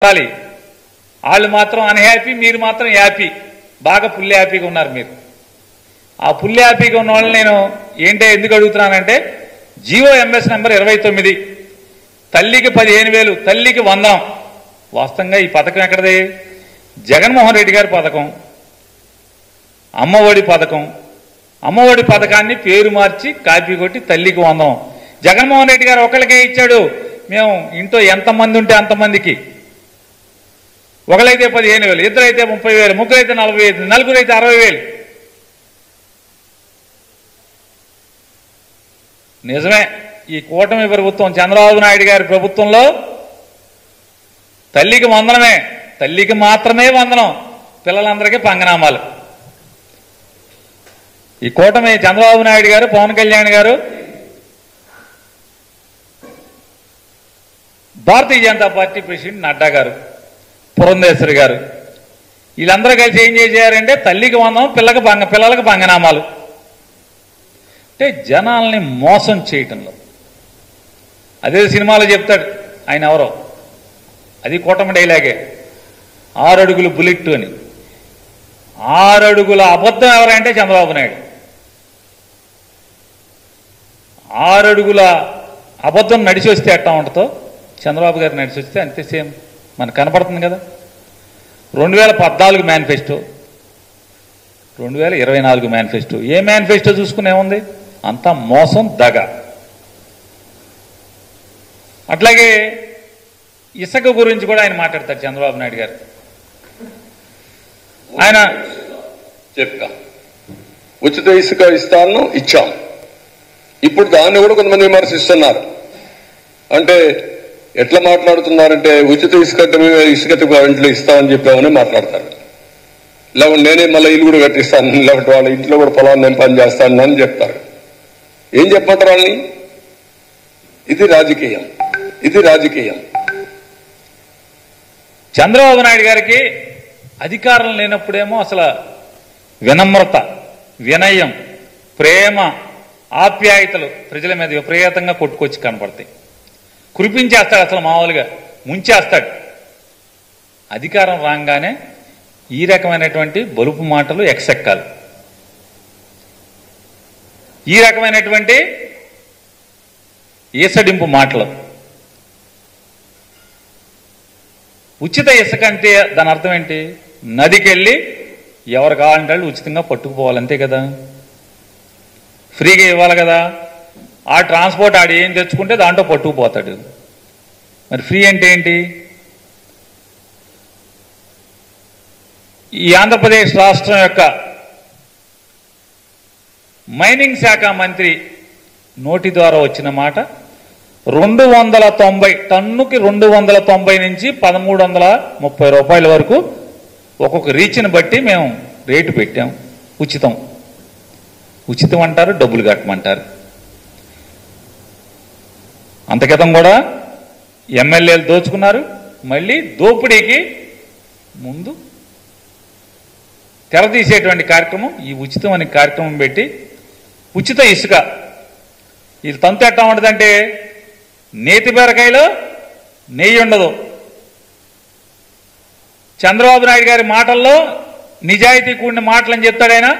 వాళ్ళు మాత్రం అన్హ్యాపీ, మీరు మాత్రం హ్యాపీ, బాగా ఫుల్ హ్యాపీగా ఉన్నారు మీరు. ఆ ఫుల్ హ్యాపీగా ఉన్న వాళ్ళని నేను ఎందుకు అడుగుతున్నానంటే, జీవో ఎంఎస్ నెంబర్ 29 తల్లికి 15,000, తల్లికి 100. వాస్తవంగా ఈ పథకం ఎక్కడది? జగన్మోహన్ రెడ్డి గారి పథకం, అమ్మఒడి పథకం. అమ్మఒడి పథకాన్ని పేరు మార్చి కాపీ కొట్టి తల్లికి 100. జగన్మోహన్ రెడ్డి గారు ఒకరికే ఇచ్చాడు. మేము ఇంట్లో ఎంతమంది ఉంటే అంతమందికి, ఒకరైతే 15,000, ఇద్దరైతే 30,000, ముగ్గురైతే 40,000, నలుగురైతే 60,000. నిజమే, ఈ కూటమి ప్రభుత్వం చంద్రబాబు నాయుడు గారి ప్రభుత్వంలో తల్లికి వందనమే, తల్లికి మాత్రమే వందనం, పిల్లలందరికీ పంగనామాలు. ఈ కూటమి చంద్రబాబు నాయుడు గారు, పవన్ కళ్యాణ్ గారు, భారతీయ జనతా పార్టీ ప్రెసిడెంట్ నడ్డా గారు, పురంధేశ్వరి గారు, వీళ్ళందరూ కలిసి ఏం చేశారంటే తల్లికి వందనం, పిల్లలకు పంగనామాలు. అంటే జనాల్ని మోసం చేయటంలో, అదే సినిమాలో చెప్తాడు ఆయన ఎవరో, అది కూటమి డైలాగే, 6 అడుగులు బుల్లెట్ అని. 6 అడుగుల అబద్ధం ఎవరంటే చంద్రబాబు నాయుడు. 6 అడుగుల అబద్ధం నడిచి వస్తే ఎట్టా ఉంటుందో చంద్రబాబు గారు నడిచి వస్తే అంతే సేమ్ మనకు కనపడుతుంది కదా. 2014 మేనిఫెస్టో, 2024 మేనిఫెస్టో. ఏ మేనిఫెస్టో చూసుకునే ఉంది? అంతా మోసం, దగ. అట్లాగే ఇసుక గురించి కూడా ఆయన మాట్లాడతారు చంద్రబాబు నాయుడు గారు. ఆయన చెప్తా, ఉచిత ఇసుక ఇస్తాను, ఇచ్చాం. ఇప్పుడు దాన్ని కూడా కొంతమంది విమర్శిస్తున్నారు. అంటే ఎట్లా మాట్లాడుతున్నారంటే, ఉచిత ఇసుక ఇంట్లో ఇస్తామని చెప్పామని మాట్లాడతారు. లేకుంటే నేనే మళ్ళీ ఇల్లు కూడా కట్టిస్తాను, లేకపోతే వాళ్ళ ఇంట్లో కూడా పొలాన్ని నేను పని చేస్తాను అని చెప్తారు. ఏం చెప్పమంటారు వాళ్ళని? ఇది రాజకీయం, ఇది రాజకీయం. చంద్రబాబు నాయుడు గారికి అధికారం లేనప్పుడేమో అసలు వినమ్రత, వినయం, ప్రేమ, ఆప్యాయతలు ప్రజల మీద విపరీతంగా కొట్టుకొచ్చి కనపడతాయి. కురిపించేస్తాడు, అసలు మామూలుగా ముంచేస్తాడు. అధికారం రాగానే ఈ రకమైనటువంటి బలుపు మాటలు, ఎక్సెక్కాలు, ఈ రకమైనటువంటి ఈసడింపు మాటలు. ఉచిత ఇసుక అంటే దాని అర్థం ఏంటి? నదికెళ్ళి ఎవరు కావాలంటే వాళ్ళు ఉచితంగా పట్టుకుపోవాలి, అంతే కదా. ఫ్రీగా ఇవ్వాలి కదా. ఆ ట్రాన్స్పోర్ట్ ఆడు ఏం తెచ్చుకుంటే దాంట్లో పట్టుకుపోతాడు. మరి ఫ్రీ అంటే ఏంటి? ఈ ఆంధ్రప్రదేశ్ రాష్ట్రం యొక్క మైనింగ్ శాఖ మంత్రి నోటి ద్వారా వచ్చిన మాట 290, టన్నుకి 290 నుంచి 1,330 రూపాయల వరకు ఒక్కొక్క రీచ్ని బట్టి మేము రేటు పెట్టాం. ఉచితం, ఉచితం అంటారు, డబ్బులు కట్టమంటారు. అంత క్రితం కూడా ఎమ్మెల్యేలు దోచుకున్నారు. మళ్ళీ దోపిడీకి ముందు తెరతీసేటువంటి కార్యక్రమం ఈ ఉచితం అనే కార్యక్రమం పెట్టి, ఉచిత ఇసుక ఇది తంతు ఎట్టా ఉంటుందంటే, నేతి బీరకాయలో నెయ్యి ఉండదు. చంద్రబాబు నాయుడు గారి మాటల్లో నిజాయితీ కూడిన మాటలని చెప్తాడైనా,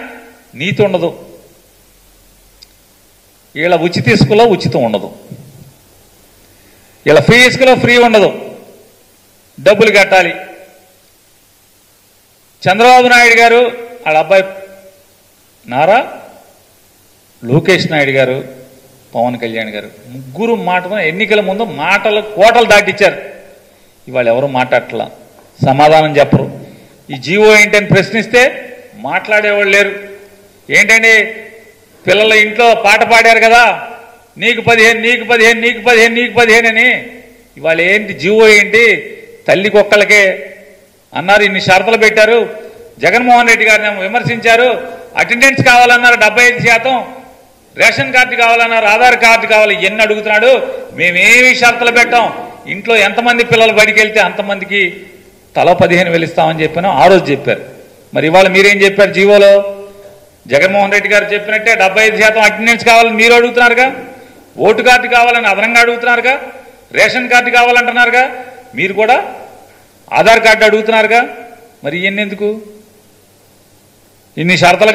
నీతి ఉండదు. వీళ్ళ ఉచిత ఇసుకలో ఉచితం ఉండదు, వీళ్ళ ఫ్రీ ఇసుకలో ఫ్రీ ఉండదు, డబ్బులు కట్టాలి. చంద్రబాబు నాయుడు గారు, వాళ్ళ అబ్బాయి నారా లోకేష్ నాయుడు గారు, పవన్ కళ్యాణ్ గారు, ముగ్గురు మాటలు ఎన్నికల ముందు మాటలు కోటలు దాటిచ్చారు. ఇవాళ ఎవరు మాట్లాడట్లా, సమాధానం చెప్పరు. ఈ జీవో ఏంటని ప్రశ్నిస్తే మాట్లాడేవాళ్ళు లేరు. ఏంటండి, పిల్లల ఇంట్లో పాట పాడారు కదా, నీకు 15, నీకు 15, నీకు 15, నీకు 15 అని. ఇవాళ ఏంటి జీవో ఏంటి? తల్లికి ఒక్కళ్ళకే అన్నారు, ఇన్ని షరతులు పెట్టారు. జగన్మోహన్ రెడ్డి గారిని విమర్శించారు. అటెండెన్స్ కావాలన్నారు 75%, రేషన్ కార్డు కావాలన్నారు, ఆధార్ కార్డు కావాలి, ఎన్ని అడుగుతున్నాడు. మేమేమి షరతులు పెట్టాం, ఇంట్లో ఎంతమంది పిల్లలు బడికి వెళ్తే అంతమందికి తల 15,000 ఇస్తామని చెప్పాను, ఆ రోజు చెప్పారు. మరి ఇవాళ మీరేం చెప్పారు జీవోలో? జగన్మోహన్ రెడ్డి గారు చెప్పినట్టే 75% అటెండెన్స్ కావాలని మీరు అడుగుతున్నారుగా, ఓటు కార్డు కావాలని అదనంగా అడుగుతున్నారుగా, రేషన్ కార్డు కావాలంటున్నారుగా. మీరు కూడా ఆధార్ కార్డు అడుగుతున్నారుగా, మరి ఇవన్నీ ఎందుకు? ఇన్ని షరతులు